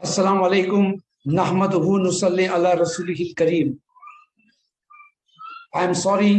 السلام علیکم نحمدہ نصلی علی رسولہ الکریم۔ آئی ایم سوری،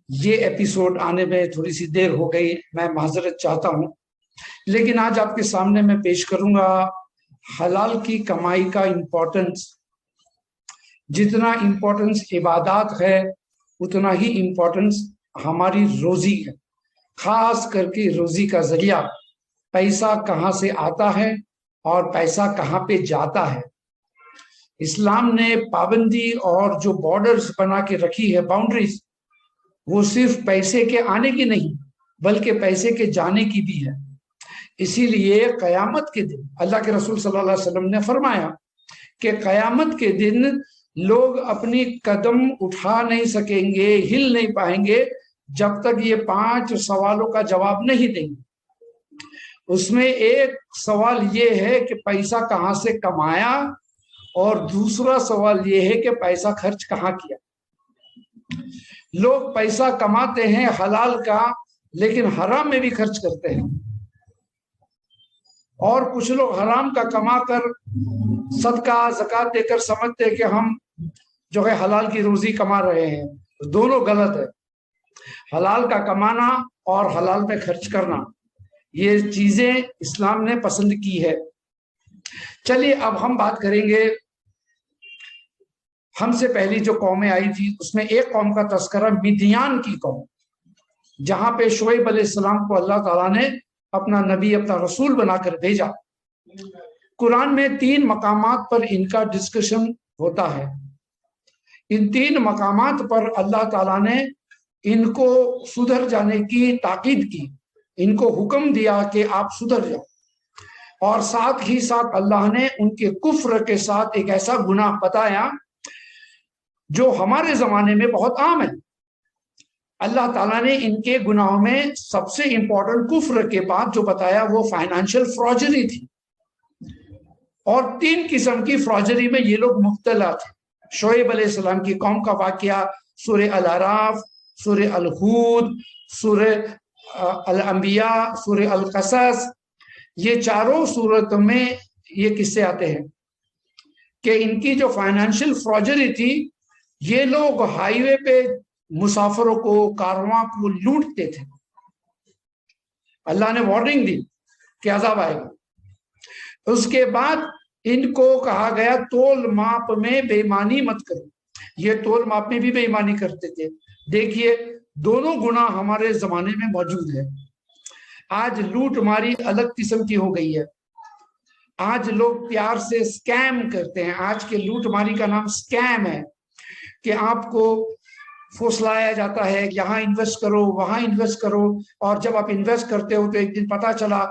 یہ ایپیسوڈ آنے میں تھوڑی سی دیر ہو گئی، میں معذرت چاہتا ہوں، لیکن آج آپ کے سامنے میں پیش کروں گا حلال کی کمائی کا امپورٹنس۔ جتنا امپورٹنس عبادات ہے اتنا ہی امپورٹنس ہماری روزی ہے، خاص کر کے روزی کا ذریعہ، پیسہ کہاں سے آتا ہے اور پیسہ کہاں پہ جاتا ہے۔ اسلام نے پابندی اور جو بارڈرز بنا کے رکھی ہے، باؤنڈریز، وہ صرف پیسے کے آنے کی نہیں بلکہ پیسے کے جانے کی بھی ہے۔ اسی لیے قیامت کے دن اللہ کے رسول صلی اللہ علیہ وسلم نے فرمایا کہ قیامت کے دن لوگ اپنی قدم اٹھا نہیں سکیں گے، ہل نہیں پائیں گے جب تک یہ 5 سوالوں کا جواب نہیں دیں گے۔ اس میں ایک سوال یہ ہے کہ پیسہ کہاں سے کمایا، اور دوسرا سوال یہ ہے کہ پیسہ خرچ کہاں کیا۔ لوگ پیسہ کماتے ہیں حلال کا، لیکن حرام میں بھی خرچ کرتے ہیں، اور کچھ لوگ حرام کا کما کر صدقہ زکوٰۃ دے کر سمجھتے ہیں کہ ہم جو ہے حلال کی روزی کما رہے ہیں۔ دونوں غلط ہے۔ حلال کا کمانا اور حلال میں خرچ کرنا، یہ چیزیں اسلام نے پسند کی ہے۔ چلیے اب ہم بات کریں گے، ہم سے پہلی جو قومیں آئی تھی اس میں ایک قوم کا تذکرہ مدیان کی قوم، جہاں پہ شعیب علیہ السلام کو اللہ تعالیٰ نے اپنا نبی، اپنا رسول بنا کر بھیجا۔ قرآن میں 3 مقامات پر ان کا ڈسکشن ہوتا ہے۔ ان 3 مقامات پر اللہ تعالیٰ نے ان کو سدھر جانے کی تاکید کی، ان کو حکم دیا کہ آپ سدھر جاؤ، اور ساتھ ہی ساتھ اللہ نے ان کے کفر کے ساتھ ایک ایسا گناہ بتایا جو ہمارے زمانے میں بہت عام ہے۔ اللہ تعالیٰ نے ان کے گناہوں میں سب سے امپورٹنٹ کفر کے بعد جو بتایا وہ فائنانشل فراجری تھی، اور 3 قسم کی فراجری میں یہ لوگ مبتلا تھے۔ شعیب علیہ السلام کی قوم کا واقعہ سورہ الاعراف، سورہ الہود، سورہ الانبیاء، سورہ القصص، یہ چاروں صورت میں یہ قصے آتے ہیں کہ ان کی جو فائنانشل فراجری تھی، یہ لوگ ہائی وے پہ مسافروں کو، کارواں کو لوٹتے تھے۔ اللہ نے وارننگ دی کہ عذاب آئے گا۔ اس کے بعد ان کو کہا گیا تول ماپ میں بے ایمانی مت کرو۔ یہ تول ماپ میں بھی بے ایمانی کرتے تھے۔ دیکھیے دونوں گناہ ہمارے زمانے میں موجود ہے۔ آج لوٹ ماری الگ قسم کی ہو گئی ہے۔ آج لوگ پیار سے سکیم کرتے ہیں۔ آج کے لوٹ ماری کا نام سکیم ہے کہ آپ کو پھسلایا جاتا ہے، یہاں انویسٹ کرو، وہاں انویسٹ کرو، اور جب آپ انویسٹ کرتے ہو تو ایک دن پتا چلا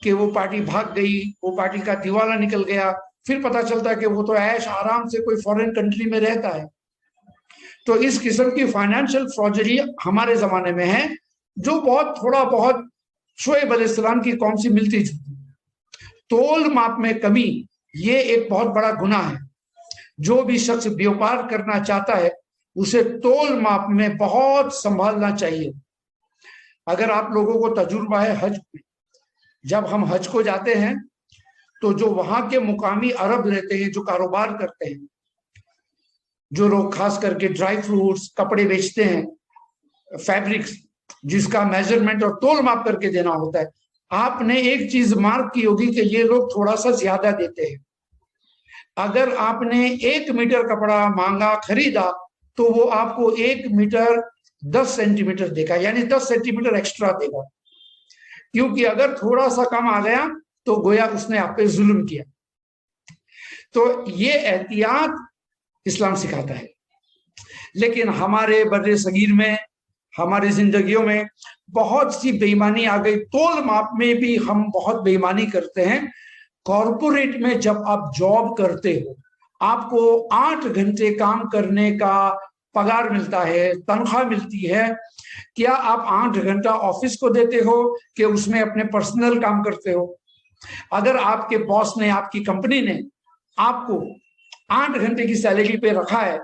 کہ وہ پارٹی بھاگ گئی، وہ پارٹی کا دیوالا نکل گیا، پھر پتا چلتا ہے کہ وہ تو عیش آرام سے کوئی فورن کنٹری میں رہتا ہے۔ تو اس قسم کی فائنانشل فراجری ہمارے زمانے میں ہے، جو بہت تھوڑا بہت شعیب علیہ السلام کی قوم سے ملتی جلتی۔ تول ماپ میں کمی، یہ ایک بہت بڑا گناہ ہے۔ جو بھی شخص بیوپار کرنا چاہتا ہے اسے تول ماپ میں بہت سنبھالنا چاہیے۔ اگر آپ لوگوں کو تجربہ ہے حج میں، جب ہم حج کو جاتے ہیں تو جو وہاں کے مقامی عرب رہتے ہیں، جو کاروبار کرتے ہیں، جو لوگ خاص کر کے ڈرائی فروٹس، کپڑے بیچتے ہیں، فیبرکس، جس کا میجرمنٹ اور تول ماپ کر کے دینا ہوتا ہے، آپ نے ایک چیز مارک کی ہوگی کہ یہ لوگ تھوڑا سا زیادہ دیتے ہیں۔ اگر آپ نے 1 میٹر کپڑا مانگا، خریدا، تو وہ آپ کو 1 میٹر 10 سینٹی میٹر دے گا، یعنی 10 سینٹی میٹر ایکسٹرا دے گا، کیونکہ اگر تھوڑا سا کم آ گیا تو گویا اس نے آپ پہ ظلم کیا۔ تو یہ احتیاط اسلام سکھاتا ہے۔ لیکن ہمارے بر صغیر میں، ہماری زندگیوں میں بہت سی بے ایمانی آ گئی۔ تول ماپ میں بھی ہم بہت بے ایمانی کرتے ہیں۔ کارپوریٹ میں جب آپ جاب کرتے ہو، آپ کو 8 گھنٹے کام کرنے کا پگار ملتا ہے، تنخواہ ملتی ہے، کیا آپ 8 گھنٹہ آفس کو دیتے ہو کہ اس میں اپنے پرسنل کام کرتے ہو؟ اگر آپ کے باس نے، آپ کی کمپنی نے آپ کو 8 گھنٹے کی سیلری پہ رکھا ہے،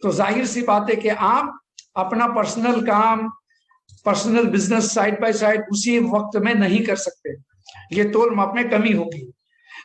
تو ظاہر سی بات ہے کہ آپ اپنا پرسنل کام، personal business side by side اسی وقت میں نہیں کر سکتے۔ یہ تول ماپ میں کمی ہوگی۔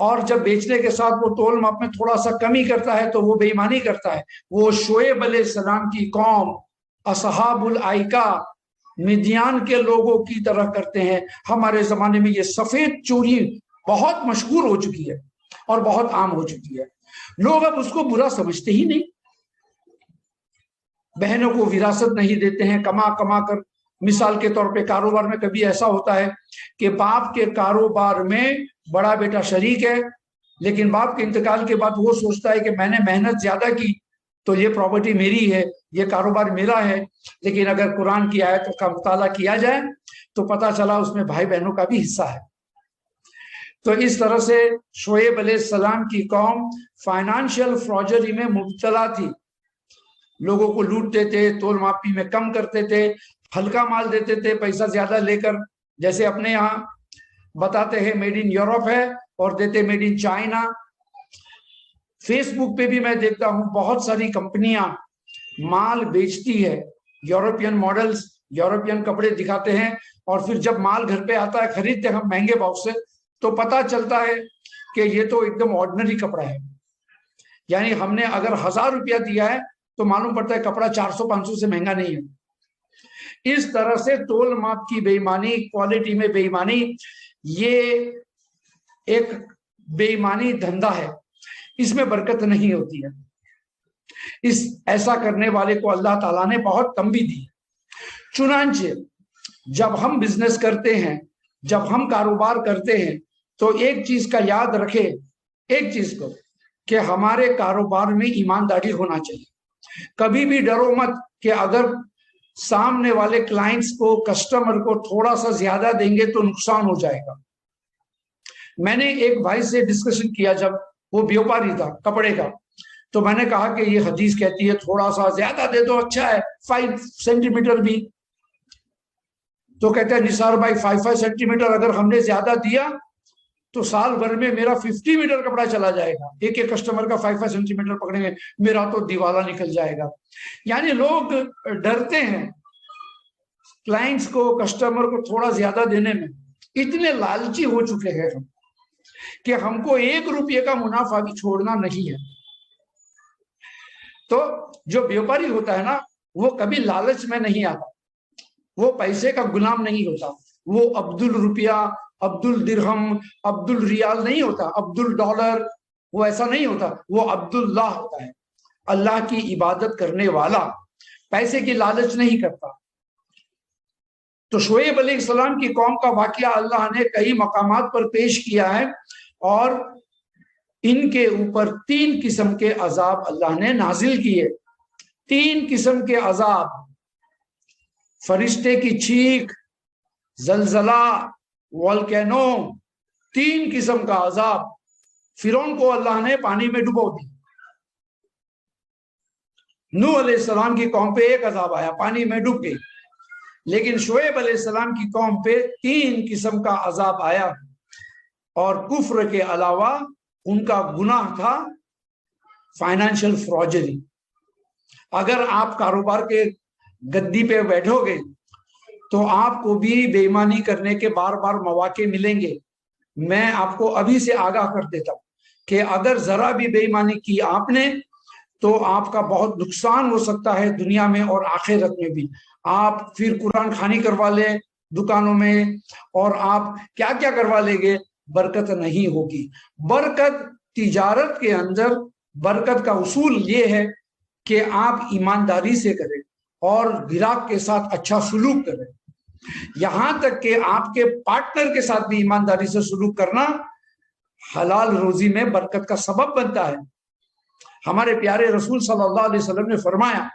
اور جب بیچنے کے ساتھ وہ تول ماپ میں تھوڑا سا کمی کرتا ہے تو وہ بے ایمانی کرتا ہے. وہ شعیب علیہ السلام کی قوم اصحاب الائکہ مدیان کے لوگوں کی طرح کرتے ہیں. ہمارے زمانے میں یہ سفید چوری بہت مشہور ہو چکی ہے اور بہت عام ہو چکی ہے. لوگ اب اس کو برا سمجھتے ہی نہیں. بہنوں کو وراثت نہیں دیتے ہیں کما کما کر. مثال کے طور پہ کاروبار میں کبھی ایسا ہوتا ہے کہ باپ کے کاروبار میں بڑا بیٹا شریک ہے، لیکن باپ کے انتقال کے بعد وہ سوچتا ہے کہ میں نے محنت زیادہ کی تو یہ پراپرٹی میری ہے، یہ کاروبار میرا ہے. لیکن اگر قرآن کی آیت کا مطالعہ کیا جائے تو پتہ چلا اس میں بھائی بہنوں کا بھی حصہ ہے. تو اس طرح سے شعیب علیہ السلام کی قوم فائنانشیل فراڈری میں مبتلا تھی. لوگوں کو لوٹتے تھے، تول ماپی میں کم کرتے تھے، ہلکا مال دیتے تھے پیسہ زیادہ لے کر. جیسے اپنے یہاں بتاتے ہیں میڈ ان یورپ ہے اور دیتے میڈ ان چائنا. فیس بک پہ بھی میں دیکھتا ہوں بہت ساری کمپنیاں مال بیچتی ہے، یورپین ماڈلز، یورپین کپڑے دکھاتے ہیں، اور پھر جب مال گھر پہ آتا ہے خریدتے ہم مہنگے بھاؤ سے تو پتہ چلتا ہے کہ یہ تو ایک دم آرڈنری کپڑا ہے. یعنی ہم نے اگر 1000 روپیہ دیا ہے تو معلوم پڑتا ہے کپڑا 400-500 سے مہنگا نہیں ہے. اس طرح سے تول ماپ کی بے ایمانی، کوالٹی میں بے ایمانی، یہ ایک بے ایمانی دھندا ہے، اس میں برکت نہیں ہوتی ہے. اس ایسا کرنے والے کو اللہ تعالیٰ نے بہت تنبیہ دی. چنانچہ جب ہم بزنس کرتے ہیں، جب ہم کاروبار کرتے ہیں تو ایک چیز کا یاد رکھے، ایک چیز کو، کہ ہمارے کاروبار میں ایمانداری ہونا چاہیے. کبھی بھی ڈرو مت کہ اگر سامنے والے کلائنٹس کو، کسٹمر کو تھوڑا سا زیادہ دیں گے تو نقصان ہو جائے گا. میں نے ایک بھائی سے ڈسکشن کیا، جب وہ بیوپاری تھا کپڑے کا، تو میں نے کہا کہ یہ حدیث کہتی ہے تھوڑا سا زیادہ دے دو، اچھا ہے 5 سینٹی میٹر بھی. تو کہتے ہیں نثار بھائی 5 سینٹی میٹر اگر ہم نے زیادہ دیا تو سال بھر میں میرا 50 میٹر کپڑا چلا جائے گا. ایک ایک کسٹمر کا 5 سینٹی میٹر پکڑیں گے، میرا تو دیوالا نکل جائے گا. یعنی لوگ ڈرتے ہیں کلائنٹس کو، کسٹمر کو تھوڑا زیادہ دینے میں. اتنے لالچی ہو چکے ہیں ہم کہ ہم کو 1 روپے کا منافع بھی چھوڑنا نہیں ہے. تو جو بیوپاری ہوتا ہے نا وہ کبھی لالچ میں نہیں آتا، وہ پیسے کا غلام نہیں ہوتا، وہ عبد الروپیہ، عبد الدرہم، عبد الریال نہیں ہوتا، عبد الڈالر، وہ ایسا نہیں ہوتا. وہ عبد اللہ ہوتا ہے، اللہ کی عبادت کرنے والا، پیسے کی لالچ نہیں کرتا. تو شعیب علیہ السلام کی قوم کا واقعہ اللہ نے کئی مقامات پر پیش کیا ہے، اور ان کے اوپر 3 قسم کے عذاب اللہ نے نازل کیے. 3 قسم کے عذاب: فرشتے کی چیخ، زلزلہ، والکینو، 3 قسم کا عذاب. فرعون کو اللہ نے پانی میں ڈبو دی. نوح علیہ السلام کی قوم پہ 1 عذاب آیا، پانی میں ڈوب گئی. لیکن شعیب علیہ السلام کی قوم پہ 3 قسم کا عذاب آیا. اور کفر کے علاوہ ان کا گناہ تھا فائنانشل فراڈری. اگر آپ کاروبار کے گدی پہ بیٹھو گے تو آپ کو بھی بے ایمانی کرنے کے بار بار مواقع ملیں گے. میں آپ کو ابھی سے آگاہ کر دیتا ہوں کہ اگر ذرا بھی بے ایمانی کی آپ نے تو آپ کا بہت نقصان ہو سکتا ہے دنیا میں اور آخرت میں بھی. آپ پھر قرآن خوانی کروا لیں دکانوں میں، اور آپ کیا کیا کروا لیں گے، برکت نہیں ہوگی. برکت تجارت کے اندر، برکت کا اصول یہ ہے کہ آپ ایمانداری سے کریں اور گراہک کے ساتھ اچھا سلوک کریں. یہاں تک کہ آپ کے پارٹنر کے ساتھ بھی ایمانداری سے سلوک کرنا حلال روزی میں برکت کا سبب بنتا ہے. ہمارے پیارے رسول صلی اللہ علیہ وسلم نے فرمایا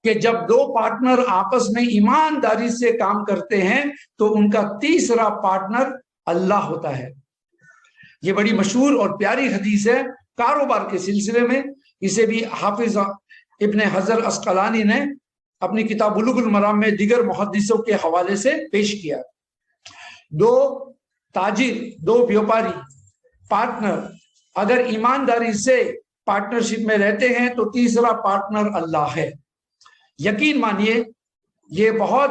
کہ جب 2 پارٹنر آپس میں ایمانداری سے کام کرتے ہیں تو ان کا تیسرا پارٹنر اللہ ہوتا ہے. یہ بڑی مشہور اور پیاری حدیث ہے کاروبار کے سلسلے میں. اسے بھی حافظ ابن حجر عسقلانی نے اپنی کتاب بلوغ المرام میں دیگر محدثوں کے حوالے سے پیش کیا. 2 تاجر، 2 بیوپاری، پارٹنر اگر ایمانداری سے پارٹنرشپ میں رہتے ہیں تو تیسرا پارٹنر اللہ ہے. یقین مانیے یہ بہت